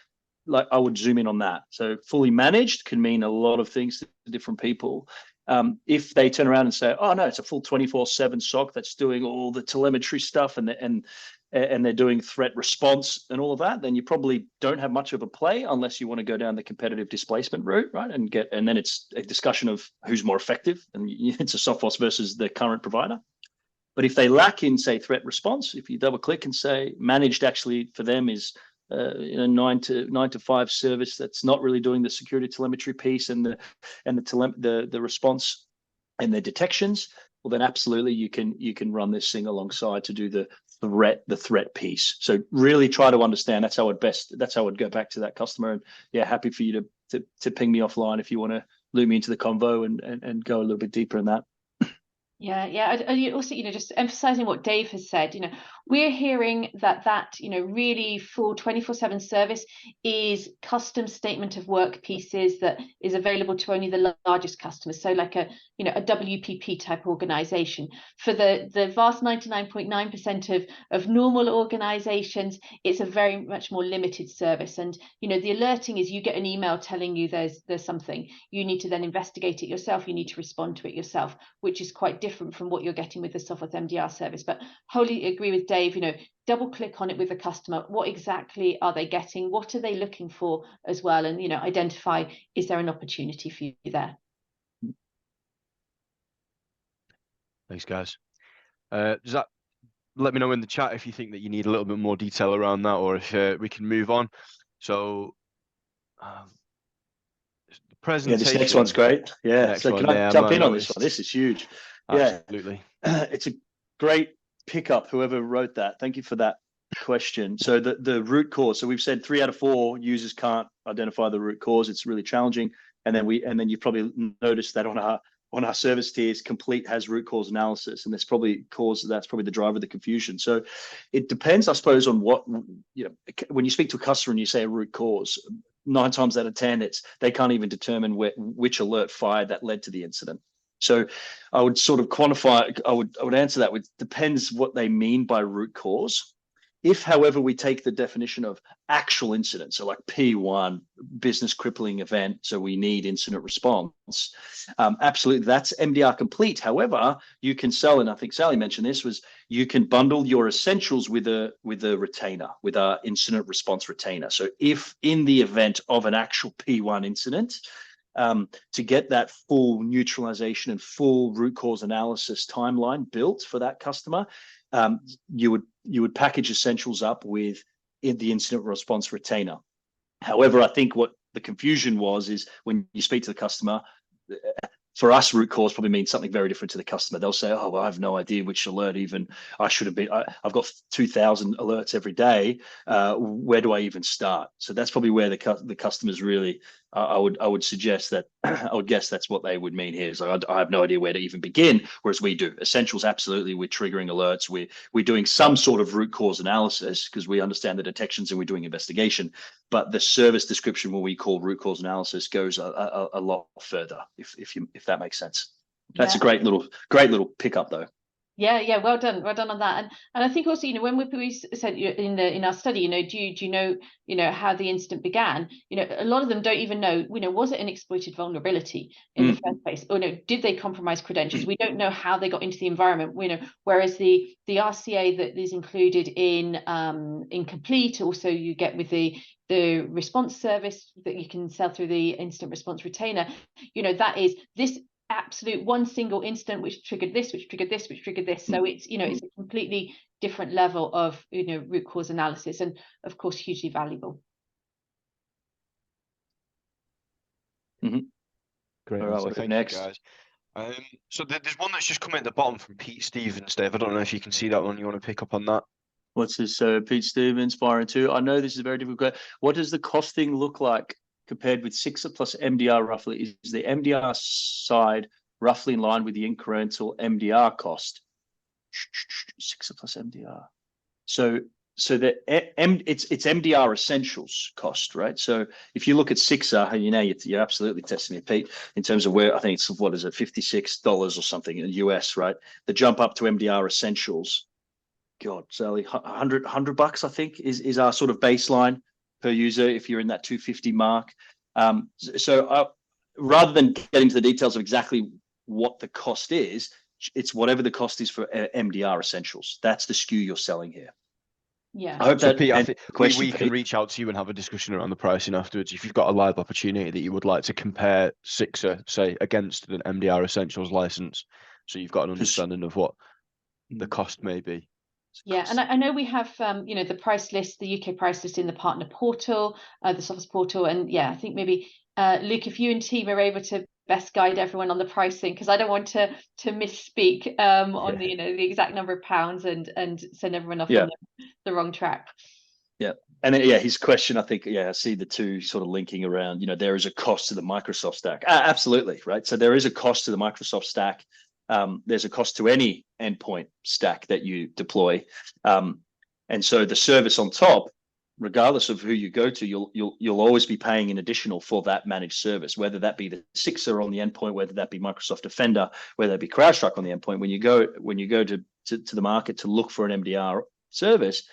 Like I would zoom in on that. So fully managed can mean a lot of things to different people. If they turn around and say, oh no, it's a full 24/7 SOC that's doing all the telemetry stuff and they're doing threat response and all of that, then you probably don't have much of a play unless you want to go down the competitive displacement route, right? And then it's a discussion of who's more effective, and it's a Sophos versus the current provider. But if they lack in, say, threat response, if you double click and say managed, actually for them is 9 to 5 service that's not really doing the security telemetry piece and the response and the detections, well then absolutely you can run this thing alongside to do the threat piece. So really try to understand. That's how I'd go back to that customer. And yeah, happy for you to ping me offline if you want to loop me into the convo and go a little bit deeper in that. Yeah. Also, just emphasizing what Dave has said, we're hearing that really full 24/7 service is custom statement of work pieces that is available to only the largest customers. So like a WPP type organization. For the vast 99.9% of normal organizations, it's a very much more limited service. And, the alerting is you get an email telling you there's something. You need to then investigate it yourself. You need to respond to it yourself, which is quite different from what you're getting with the Sophos MDR service. But wholly agree with Dave, double click on it with the customer. What exactly are they getting? What are they looking for as well? And, identify, is there an opportunity for you there? Thanks, guys. Does that let me know in the chat if you think that you need a little bit more detail around that, or if we can move on. So the presentation. Yeah, this next one's great. Yeah. Next So one, can I yeah, jump I in on this noticed. one? This is huge. Absolutely. Yeah. It's a great pickup, whoever wrote that. Thank you for that question. So the root cause. So we've said 3 out of 4 users can't identify the root cause. It's really challenging. And then you've probably noticed that on our service tiers, complete has root cause analysis, and that's probably the driver of the confusion. So it depends, I suppose, on what, when you speak to a customer and you say a root cause, 9 times out of 10, they can't even determine which alert fired that led to the incident. So I would sort of quantify, I would answer that with depends what they mean by root cause. If, however, we take the definition of actual incident, so like P1, business crippling event, so we need incident response, absolutely, that's MDR complete. However, you can sell, and I think Sally mentioned this, was you can bundle your essentials with a retainer, with our incident response retainer. So if in the event of an actual P1 incident, to get that full neutralization and full root cause analysis timeline built for that customer, you would package essentials up with the incident response retainer. However, I think what the confusion was is when you speak to the customer, for us, root cause probably means something very different to the customer. They'll say, "Oh, well, I have no idea which alert even I should have been. I've got 2,000 alerts every day. Where do I even start?" So that's probably where the customers really. I would suggest that I would guess that's what they would mean here. So I have no idea where to even begin. Whereas we do essentials, absolutely, we're triggering alerts. We're doing some sort of root cause analysis because we understand the detections and we're doing investigation. But the service description, what we call root cause analysis, goes a lot further. If that makes sense. That's a great little pickup, though. Yeah, well done on that. And I think also, when we said in our study, do you know how the incident began? A lot of them don't even know, was it an exploited vulnerability in the first place, or did they compromise credentials? We don't know how they got into the environment. Whereas the RCA that is included in complete, also you get with the response service that you can sell through the incident response retainer. That is this absolute one single incident which triggered this, which triggered this, which triggered this. So it's it's a completely different level of root cause analysis, and of course hugely valuable. Great. All right, So thank next. you, guys. So there's one that's just come at the bottom from Pete Stevens, Dave. I don't know if you can see that one. You want to pick up on that? What's this? So Pete Stevens, Byron 2. I know this is a very difficult. What does the costing look like compared with SYNNEX plus MDR roughly? Is the MDR side roughly in line with the incremental MDR cost? SYNNEX plus MDR. So it's MDR essentials cost, right? So if you look at SYNNEX, you're absolutely testing me, Pete, in terms of where I think it's $56 or something in the US, right? The jump up to MDR essentials, God, Sally, $100 I think is our sort of baseline per user if you're in that 250 mark. So rather than get into the details of exactly what the cost is, it's whatever the cost is for MDR essentials. That's the SKU you're selling here. Yeah. I hope So that Pete, I think we Pete, can reach out to you and have a discussion around the pricing afterwards. If you've got a live opportunity that you would like to compare SYNNEX, say, against an MDR essentials license, so you've got an understanding of what the cost may be. Yeah, and I know we have the price list, the UK price list in the partner portal, the Sophos portal, and yeah, I think maybe Luke, if you and team are able to best guide everyone on the pricing, because I don't want to misspeak on the exact number of pounds and send everyone off on the wrong track. Yeah. And his question, I think, I see the two sort of linking around, there is a cost to the Microsoft stack. Absolutely, right? So there is a cost to the Microsoft stack. There's a cost to any endpoint stack that you deploy. And so the service on top, regardless of who you go to, you'll always be paying an additional for that managed service, whether that be the SYNNEX on the endpoint, whether that be Microsoft Defender, whether that be CrowdStrike on the endpoint. When you go to the market to look for an MDR service,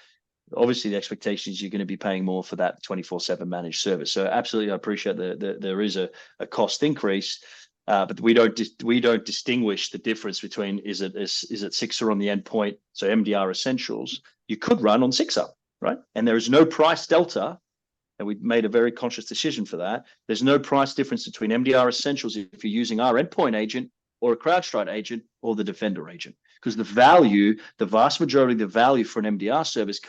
obviously the expectation is you're going to be paying more for that 24/7 managed service. So absolutely, I appreciate there is a cost increase. But we don't distinguish the difference between is it SYNNEX on the endpoint, so MDR essentials you could run on SYNNEX, right? And there is no price delta, and we made a very conscious decision for that. There's no price difference between MDR essentials if you're using our endpoint agent or a CrowdStrike agent or the Defender agent. Because the value, the vast majority of the value for an MDR service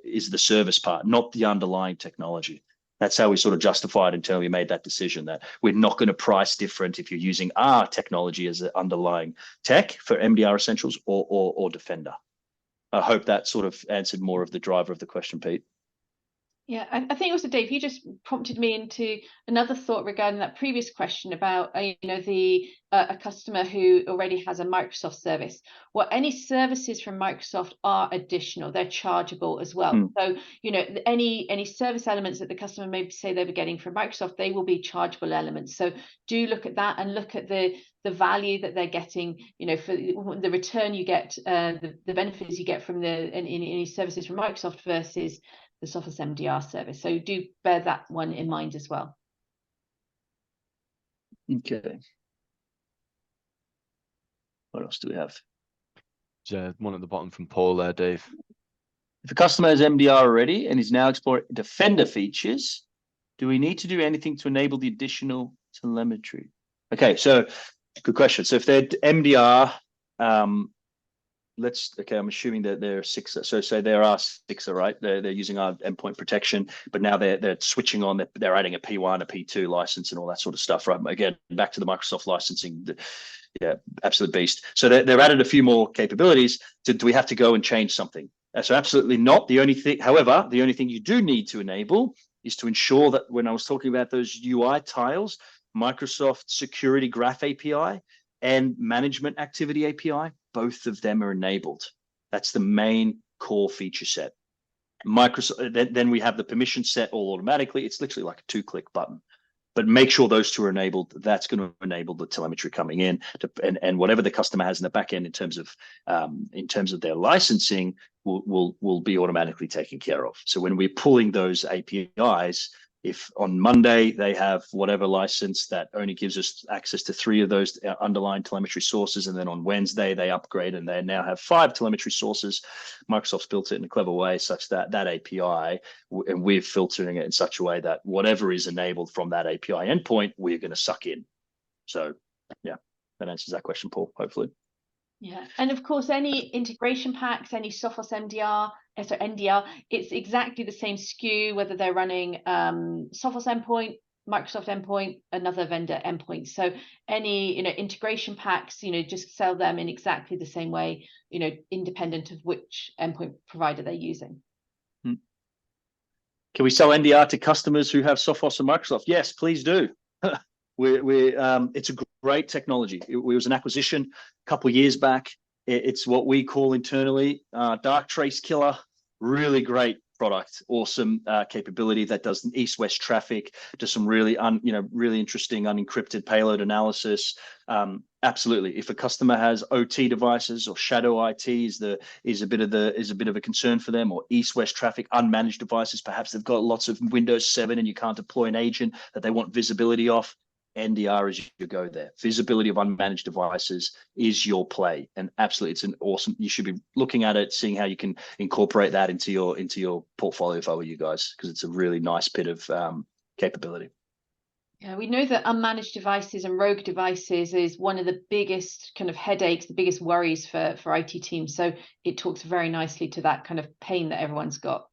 is the service part, not the underlying technology. That's how we sort of justified until we made that decision that we're not going to price different if you're using our technology as the underlying tech for MDR Essentials or Defender. I hope that sort of answered more of the driver of the question, Pete. Yeah, I think also, Dave, you just prompted me into another thought regarding that previous question about, a customer who already has a Microsoft service. Well, any services from Microsoft are additional; they're chargeable as well. So, any service elements that the customer may say they were getting from Microsoft, they will be chargeable elements. So do look at that and look at the value that they're getting, for the return you get, the benefits you get from any services from Microsoft versus the Sophos MDR service. So do bear that one in mind as well. Okay. What else do we have? There's one at the bottom from Paul there, Dave. If a customer has MDR already and is now exploring Defender features, do we need to do anything to enable the additional telemetry? Okay, so good question. So if they're MDR, I'm assuming that they're six. So say there are six, right? They're using our endpoint protection, but now they're switching on. They're adding a P1, a P2 license, and all that sort of stuff, right? Again, back to the Microsoft licensing. Yeah, absolute beast. So they're added a few more capabilities. Do we have to go and change something? So absolutely not. The only thing you do need to enable is to ensure that when I was talking about those UI tiles, Microsoft Security Graph API and Management Activity API, both of them are enabled. That's the main core feature set. Microsoft, then we have the permission set all automatically. It's literally like a 2-click button. But make sure those two are enabled. That's going to enable the telemetry coming in, and whatever the customer has in the back end in terms of their licensing will be automatically taken care of. So when we're pulling those APIs, if on Monday they have whatever license that only gives us access to 3 of those underlying telemetry sources, and then on Wednesday they upgrade and they now have 5 telemetry sources, Microsoft's built it in a clever way such that that API, and we're filtering it in such a way that whatever is enabled from that API endpoint, we're going to suck in. So yeah, that answers that question, Paul, hopefully. Yeah, and of course, any integration packs, any Sophos NDR, it's exactly the same SKU, whether they're running Sophos endpoint, Microsoft endpoint, another vendor endpoint. So any integration packs, just sell them in exactly the same way, independent of which endpoint provider they're using. Can we sell NDR to customers who have Sophos and Microsoft? Yes, please do. It's a great technology. It was an acquisition a couple of years back. It's what we call internally dark trace killer. Really great product, awesome capability that does east-west traffic, does some really really interesting unencrypted payload analysis. Absolutely, if a customer has OT devices or shadow IT is a bit of a concern for them, or east-west traffic, unmanaged devices, perhaps they've got lots of Windows 7 and you can't deploy an agent that they want visibility of. NDR is your go there. Visibility of unmanaged devices is your play, and absolutely, it's an awesome. You should be looking at it, seeing how you can incorporate that into your portfolio if I were you guys, because it's a really nice bit of capability. Yeah, we know that unmanaged devices and rogue devices is one of the biggest kind of headaches, the biggest worries for IT teams. So it talks very nicely to that kind of pain that everyone's got.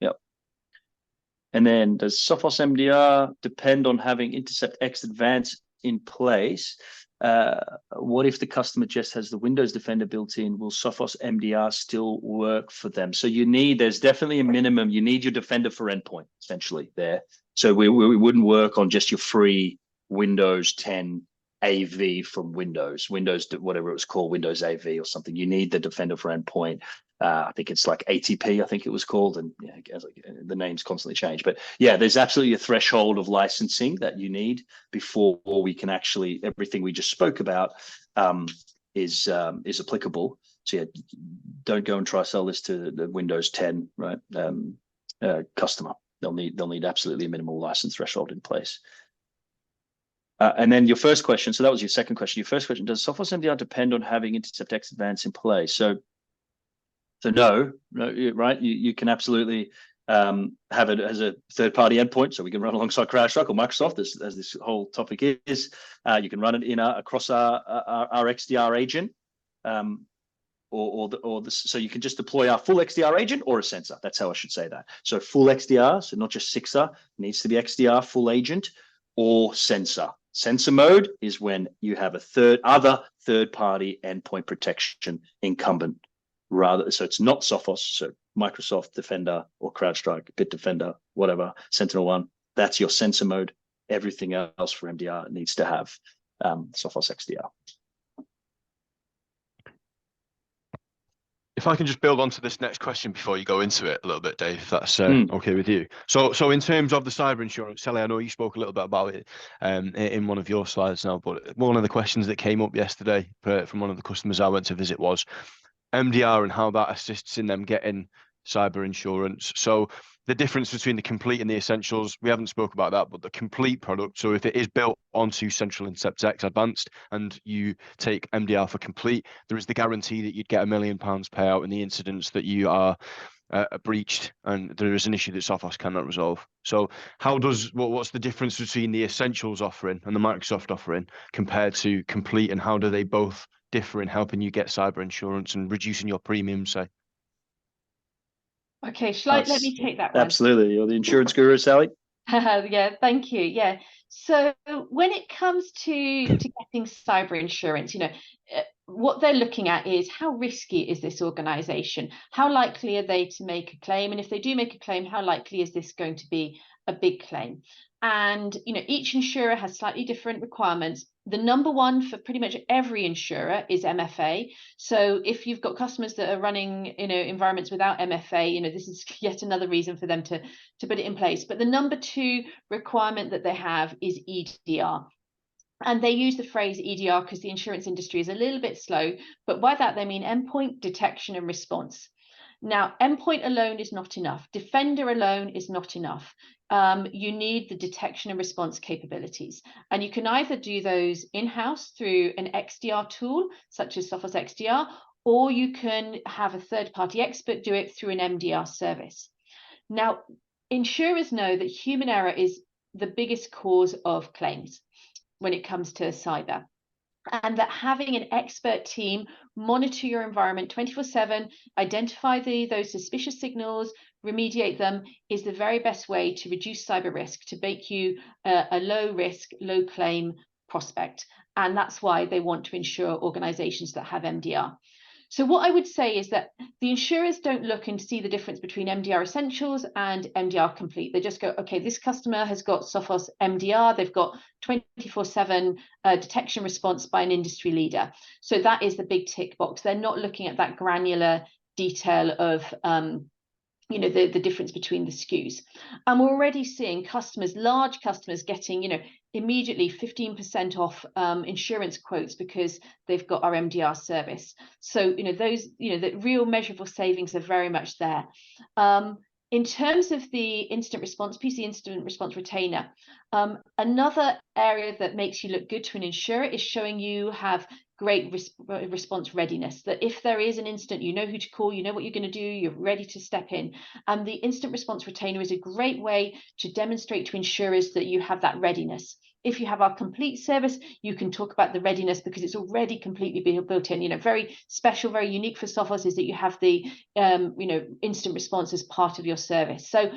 Yep. And then does Sophos MDR depend on having Intercept X Advanced in place? What if the customer just has the Windows Defender built in? Will Sophos MDR still work for them? So there's definitely a minimum. You need your Defender for endpoint essentially there. So we wouldn't work on just your free Windows 10 AV from Windows, whatever it was called, Windows AV or something. You need the Defender for endpoint. I think it's like ATP, I think it was called, and the names constantly change. But yeah, there's absolutely a threshold of licensing that you need before we can actually, everything we just spoke about is applicable. So yeah, don't go and try to sell this to the Windows 10 right customer. They'll need absolutely a minimal license threshold in place. And then your first question, so that was your second question. Your first question, does Sophos MDR depend on having Intercept X Advanced in place? So no, right? You can absolutely have it as a third-party endpoint, so we can run alongside CrowdStrike or Microsoft, as this whole topic is. You can run it in across our XDR agent, so you can just deploy our full XDR agent or a sensor. That's how I should say that. So full XDR, so not just SIXA, needs to be XDR full agent or sensor. Sensor mode is when you have a third-party endpoint protection incumbent. So it's not Sophos, so Microsoft Defender or CrowdStrike, Bitdefender, whatever, Sentinel-1. That's your sensor mode. Everything else for MDR needs to have Sophos XDR. If I can just build onto this next question before you go into it a little bit, Dave, if that's okay with you. So in terms of the cyber insurance, Sally, I know you spoke a little bit about it in one of your slides now, but one of the questions that came up yesterday from one of the customers I went to visit was MDR and how that assists in them getting cyber insurance. So the difference between the complete and the essentials, we haven't spoke about that, but the complete product, so if it is built onto Central Intercept X Advanced and you take MDR for complete, there is the guarantee that you'd get £1 million payout in the incidents that you are breached and there is an issue that Sophos cannot resolve. So what's the difference between the essentials offering and the Microsoft offering compared to complete, and how do they both differ in helping you get cyber insurance and reducing your premium, say? Okay, let me take that one. Absolutely. You're the insurance guru, Sally. Yeah, thank you. Yeah. So when it comes to getting cyber insurance, what they're looking at is how risky is this organization? How likely are they to make a claim? And if they do make a claim, how likely is this going to be a big claim? And each insurer has slightly different requirements. The number one for pretty much every insurer is MFA. So if you've got customers that are running environments without MFA, this is yet another reason for them to put it in place. But the number two requirement that they have is EDR. And they use the phrase EDR because the insurance industry is a little bit slow, but by that they mean endpoint detection and response. Now, endpoint alone is not enough. Defender alone is not enough. You need the detection and response capabilities. And you can either do those in-house through an XDR tool, such as Sophos XDR, or you can have a third-party expert do it through an MDR service. Now, insurers know that human error is the biggest cause of claims when it comes to cyber, and that having an expert team monitor your environment 24/7, identify those suspicious signals, remediate them, is the very best way to reduce cyber risk, to make you a low risk, low claim prospect. And that's why they want to insure organizations that have MDR. So what I would say is that the insurers don't look and see the difference between MDR Essentials and MDR Complete. They just go, okay, this customer has got Sophos MDR. They've got 24/7 detection response by an industry leader. So that is the big tick box. They're not looking at that granular detail of the difference between the SKUs. And we're already seeing large customers getting, immediately 15% off insurance quotes because they've got our MDR service. So, the real measurable savings are very much there. In terms of the incident response piece, the incident response retainer, another area that makes you look good to an insurer is showing you have great response readiness, that if there is an incident, you know who to call, you know what you're going to do, you're ready to step in. And the incident response retainer is a great way to demonstrate to insurers that you have that readiness. If you have our complete service, you can talk about the readiness because it's already completely built in. Very special, very unique for Sophos is that you have the incident response as part of your service. So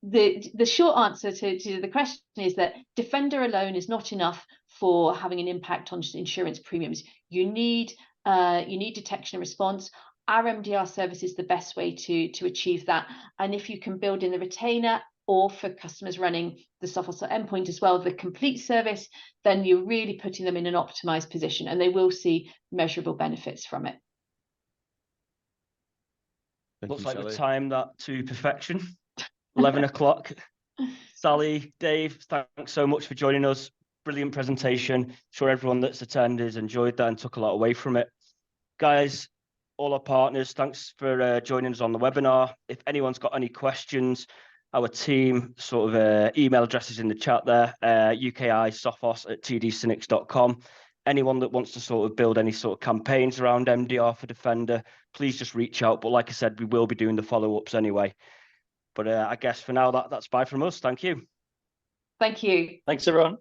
the short answer to the question is that Defender alone is not enough for having an impact on insurance premiums. You need detection and response. Our MDR service is the best way to achieve that. And if you can build in the retainer, or for customers running the Sophos endpoint as well, the complete service, then you're really putting them in an optimized position and they will see measurable benefits from it. Looks like we've timed that to perfection. 11 o'clock. Sally, Dave, thanks so much for joining us. Brilliant presentation. Sure everyone that's attended enjoyed that and took a lot away from it. Guys, all our partners, thanks for joining us on the webinar. If anyone's got any questions, our team email addresses in the chat there, ukisophos@tdsynnex.com. Anyone that wants to build any campaigns around MDR for Defender, please just reach out. But like I said, we will be doing the follow-ups anyway. But I guess for now, that's bye from us. Thank you. Thank you. Thanks, everyone.